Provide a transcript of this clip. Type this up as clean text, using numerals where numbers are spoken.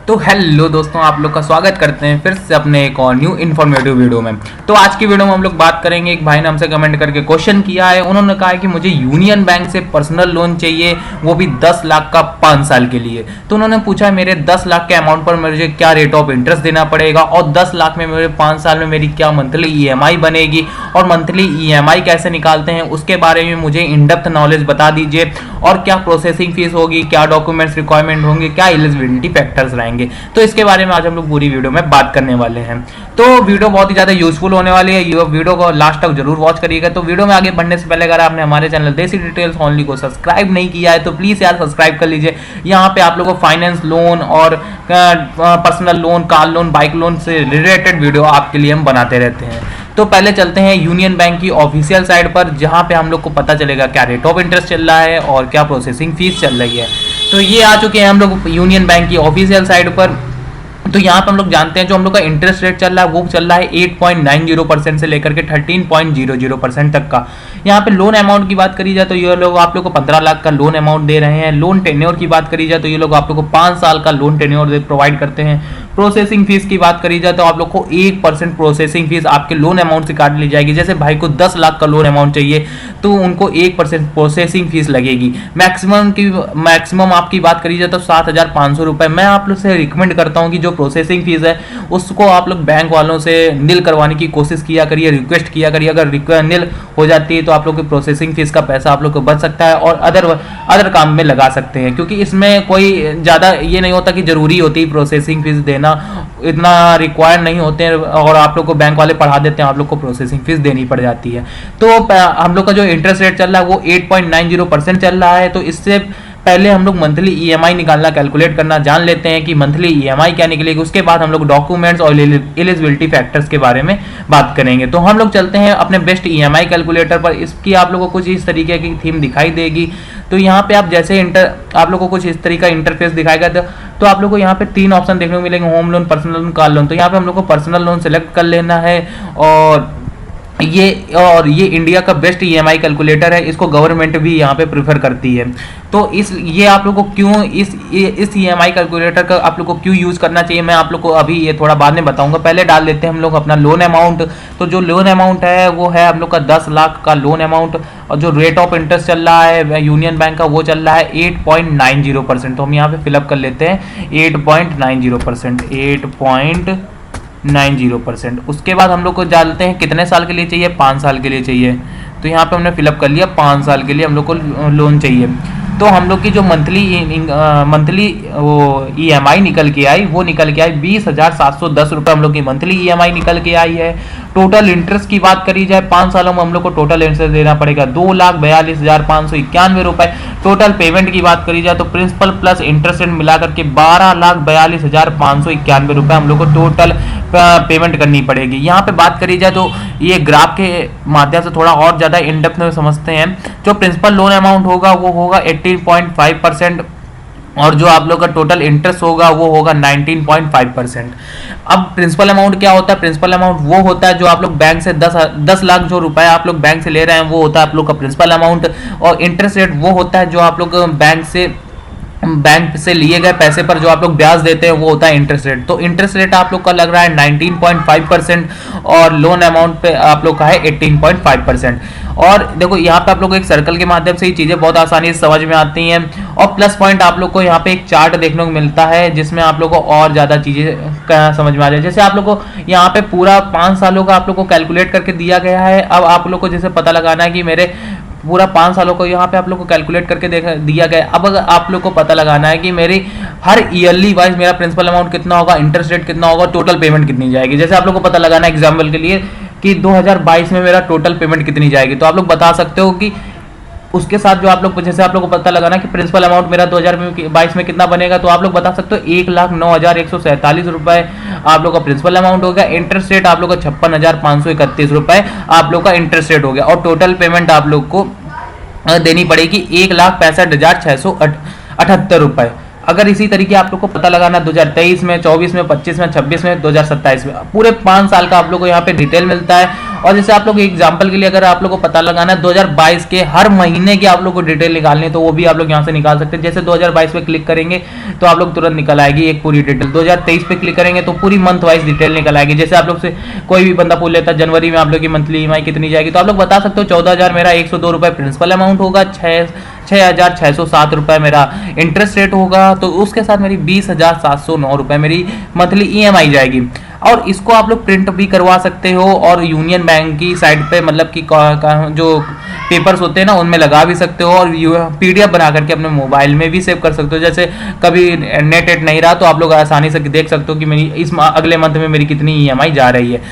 तो हेलो दोस्तों, आप लोग का स्वागत करते हैं फिर से अपने एक और न्यू इन्फॉर्मेटिव वीडियो में। तो आज की वीडियो में हम लोग बात करेंगे, एक भाई ने हमसे कमेंट करके क्वेश्चन किया है। उन्होंने कहा है कि मुझे यूनियन बैंक से पर्सनल लोन चाहिए, वो भी 10 लाख का 5 साल के लिए। तो उन्होंने पूछा मेरे 10 लाख के अमाउंट पर मुझे क्या रेट ऑफ इंटरेस्ट देना पड़ेगा और 10 लाख में मेरे 5 साल में मेरी क्या मंथली ईएमआई बनेगी और मंथली ईएमआई कैसे निकालते हैं उसके बारे में मुझे इन डेप्थ नॉलेज बता दीजिए। और क्या प्रोसेसिंग फीस होगी, क्या डॉक्यूमेंट्स रिक्वायरमेंट होंगे, क्या एलिजिबिलिटी फैक्टर्स रहेंगे, तो इसके बारे में आज हम लोग पूरी वीडियो में बात करने वाले हैं। तो वीडियो बहुत ही ज़्यादा यूजफुल होने वाली है, ये वीडियो को लास्ट तक जरूर वॉच करिएगा। तो वीडियो में आगे बढ़ने से पहले अगर आपने हमारे चैनल देसी डिटेल्स ओनली को सब्सक्राइब नहीं किया है तो प्लीज़ यार सब्सक्राइब कर लीजिए। यहाँ पे आप लोगों को फाइनेंस लोन और personal loan, car loan, bike loan से रिलेटेड वीडियो आपके लिए हम बनाते रहते हैं। तो पहले चलते हैं यूनियन बैंक की ऑफिशियल साइट पर, जहां पे हम लोग को पता चलेगा क्या रेट ऑफ इंटरेस्ट चल रहा है और क्या प्रोसेसिंग फीस चल रही है। तो ये आ चुके हैं हम लोग यूनियन बैंक की ऑफिशियल साइट पर। तो यहाँ पे हम लोग जानते हैं जो हम लोग का इंटरेस्ट रेट चल रहा है वो चल रहा है 8.90% से लेकर के 13.00% तक का। यहाँ पे लोन अमाउंट की बात करी जाए तो ये लोग आप लोग को 15 लाख का लोन अमाउंट दे रहे हैं। लोन टेन्योर की बात करी जाए तो ये लोग आप लोग को 5 साल का लोन टेन्योर प्रोवाइड करते हैं। प्रोसेसिंग फीस की बात करी जाए तो आप लोग को 1% प्रोसेसिंग फीस आपके लोन अमाउंट से काट ली जाएगी। जैसे भाई को 10 लाख का लोन अमाउंट चाहिए तो उनको 1% प्रोसेसिंग फीस लगेगी। मैक्सिमम आपकी बात करी जाए तो 7,500 रुपए। मैं आप लोग से रिकमेंड करता हूँ कि जो प्रोसेसिंग फीस है उसको आप लोग बैंक वालों से नील करवाने की कोशिश किया करिए, रिक्वेस्ट किया करिए। अगर नील हो जाती है तो आप लोग की प्रोसेसिंग फीस का पैसा आप लोग को बच सकता है और अदर काम में लगा सकते हैं, क्योंकि इसमें कोई ज़्यादा ये नहीं होता कि जरूरी होती है प्रोसेसिंग फीस देना, इतना रिक्वायर नहीं होते हैं और आप लोग को बैंक वाले पढ़ा देते हैं, आप लोग को प्रोसेसिंग फीस देनी पड़ जाती है। तो हम लोग का जो इंटरेस्ट रेट चल रहा है वो 8.90% चल रहा है। तो इससे पहले हम लोग मंथली ईएमआई निकालना, कैलकुलेट करना जान लेते हैं कि मंथली ईएमआई क्या निकलेगी। उसके बाद हम लोग डॉक्यूमेंट्स और एलिजिबिलिटी फैक्टर्स के बारे में बात करेंगे। तो हम लोग चलते हैं अपने बेस्ट ईएमआई कैलकुलेटर पर। इसकी आप लोगों को कुछ इस तरीके की थीम दिखाई देगी। तो यहाँ पे आप जैसे आप लोगों को कुछ इस तरीके का इंटरफेस दिखाएगा तो आप लोग को यहाँ पे 3 ऑप्शन देखने को मिलेंगे, home loan, personal loan, car loan. तो यहाँ पे हम लोग को पर्सनल लोन सेलेक्ट कर लेना है और ये इंडिया का बेस्ट ईएमआई कैलकुलेटर है। इसको गवर्नमेंट भी यहाँ पे प्रेफर करती है। तो ये आप लोग को क्यों इस ईएमआई कैलकुलेटर का आप लोग को क्यों यूज करना चाहिए मैं आप लोग को अभी ये थोड़ा बाद में बताऊंगा। पहले डाल लेते हैं हम लोग अपना लोन अमाउंट। तो जो लोन अमाउंट है वो है हम लोग का 10 लाख का लोन अमाउंट और जो रेट ऑफ इंटरेस्ट चल रहा है यूनियन बैंक का वो चल रहा है 8.90%। तो हम यहाँ पे फिलअप कर लेते हैं 8.90%, 8.90%। उसके बाद हम लोग को डालते हैं कितने साल के लिए चाहिए, 5 साल के लिए चाहिए। तो यहाँ पे हमने फिलअप कर लिया 5 साल के लिए हम लोग को लोन चाहिए। तो हम लोग की जो मंथली वो ईएमआई निकल के आई 20,710 रुपये हम लोग की मंथली ईएमआई निकल के आई है। टोटल इंटरेस्ट की बात करी जाए 5 सालों में हम लोग को टोटल इंटरेस्ट देना पड़ेगा 2,42,591 रुपए। टोटल पेमेंट की बात करी जाए तो प्रिंसिपल प्लस इंटरेस्ट मिला करके 12,42,591 रुपए हम लोग को टोटल पेमेंट करनी पड़ेगी। यहाँ पे बात करी जाए तो ये ग्राफ के माध्यम से थोड़ा और ज्यादा इन डेप्थ में समझते हैं। जो प्रिंसिपल लोन अमाउंट होगा वो होगा 18.5% और जो आप लोग का टोटल इंटरेस्ट होगा वो होगा 19.5%। अब प्रिंसिपल अमाउंट क्या होता है? प्रिंसिपल अमाउंट वो होता है जो आप लोग बैंक से 10 लाख जो रुपए आप लोग बैंक से ले रहे हैं वो होता है आप लोग का प्रिंसिपल अमाउंट। और इंटरेस्ट रेट वो होता है जो आप लोग बैंक से लिए गए पैसे पर जो आप लोग ब्याज देते हैं वो होता है इंटरेस्ट रेट। तो इंटरेस्ट रेट आप लोग का लग रहा है 19.5% और लोन अमाउंट पे आप लोग का है 18.5%। और देखो यहाँ पे आप लोग को एक सर्कल के माध्यम से ही चीजें बहुत आसानी से समझ में आती हैं। और प्लस पॉइंट आप लोग को यहाँ पे एक चार्ट देखने को मिलता है जिसमें आप लोग को और ज्यादा चीजें समझ में आ जाए। जैसे आप लोग को यहाँ पे पूरा 5 सालों का आप लोग को कैलकुलेट करके दिया गया है। अब आप लोग को जैसे पता लगाना है कि मेरे पूरा 5 सालों को यहाँ पे आप लोग को कैलकुलेट करके दिया गया। अब अगर आप लोग को पता लगाना है कि मेरी हर ईयरली वाइज मेरा प्रिंसिपल अमाउंट कितना होगा, इंटरेस्ट रेट कितना होगा, टोटल पेमेंट कितनी जाएगी। जैसे आप लोग को पता लगाना है एग्जाम्पल के लिए कि 2022 में मेरा टोटल पेमेंट कितनी जाएगी, तो आप लोग बता सकते हो कि उसके साथ जो आप लोग जैसे आप लोग को पता लगाना कि प्रिंसिपल अमाउंट मेरा 2022 में कितना बनेगा, तो आप लोग बता सकते हो 1,09,147 रुपए आप लोग का प्रिंसिपल अमाउंट हो गया। इंटरेस्ट रेट आप लोग का 56,531 रुपए आप लोग का इंटरेस्ट रेट हो गया और टोटल पेमेंट आप लोग को देनी पड़ेगी 1,65,678 रुपए। अगर इसी तरीके आप लोग को पता लगाना 2023 में, 24 में, 25 में, 26 में, 2027 में, पूरे 5 साल का आप लोग को यहाँ पे डिटेल मिलता है। और जैसे आप लोग एग्जांपल के लिए अगर आप लोग को पता लगाना है 2022 के हर महीने की आप लोग को डिटेल निकालनी है तो वो भी आप लोग यहाँ से निकाल सकते हैं। जैसे 2022 पे क्लिक करेंगे तो आप लोग तुरंत निकल आएगी एक पूरी डिटेल। 2023 पे क्लिक करेंगे तो पूरी मंथ वाइज डिटेल निकल आएगी। जैसे आप लोग से कोई भी बंदा पूछ लेता है जनवरी में आप लोग की मंथली ईएमआई कितनी जाएगी, तो आप लोग बता सकते हो 14,000 मेरा 102 रुपए प्रिंसिपल अमाउंट होगा, 6,607 रुपए मेरा इंटरेस्ट रेट होगा, तो उसके साथ मेरी 20,709 रुपए मेरी मंथली ईएमआई जाएगी। और इसको आप लोग प्रिंट भी करवा सकते हो और यूनियन बैंक की साइट पे मतलब कि जो पेपर्स होते हैं ना उनमें लगा भी सकते हो और पीडीएफ बना करके अपने मोबाइल में भी सेव कर सकते हो। जैसे कभी नेट नहीं रहा तो आप लोग आसानी से देख सकते हो कि मेरी इस अगले मंथ में मेरी कितनी ईएमआई जा रही है।